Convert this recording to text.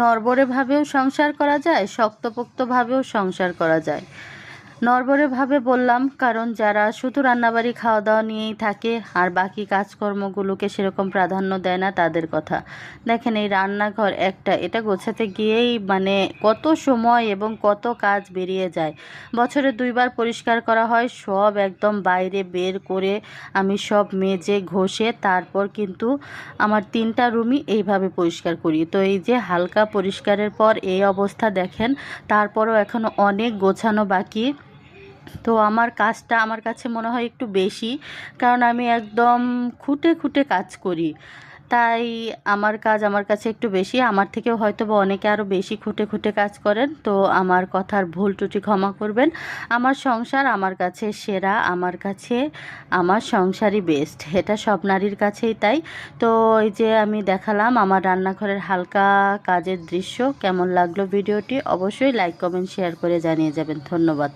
নড়বড়েভাবেও সংসার করা যায়, শক্তপোক্তভাবেও সংসার করা যায়। নড়বড়েভাবে বললাম কারণ যারা শুধু রান্নাবাড়ি খাওয়া দাওয়া নিয়েই থাকে আর বাকি কাজকর্মগুলোকে সেরকম প্রাধান্য দেয় না তাদের কথা। দেখেন এই রান্নাঘর এটা গোছাতে গিয়েই মানে কত সময় এবং কত কাজ বেরিয়ে যায়। বছরে 2বার পরিষ্কার করা হয়, সব একদম বাইরে বের করে আমি সব মেজে ঘষে তারপর কিন্তু আমার 3টা রুমই এইভাবে পরিষ্কার করি। তো এই যে হালকা পরিষ্কারের পর এই অবস্থা দেখেন, তারপরও এখনও অনেক গোছানো বাকি। তো আমার কাজটা আমার কাছে মনে হয় একটু বেশি, কারণ আমি একদম খুঁটে খুঁটে কাজ করি, তাই আমার কাজ আমার কাছে একটু বেশি। আমার থেকেও হয়তো বা অনেকে আরও বেশি খুঁটে খুঁটে কাজ করেন, তো আমার কথার ভুল ত্রুটি ক্ষমা করবেন। আমার সংসার আমার কাছে সেরা, আমার কাছে আমার সংসারই বেস্ট, এটা সব নারীর কাছেই তাই। তো এই যে আমি দেখালাম আমার রান্নাঘরের হালকা কাজের দৃশ্য। কেমন লাগলো ভিডিওটি অবশ্যই লাইক কমেন্ট শেয়ার করে জানিয়ে যাবেন। ধন্যবাদ।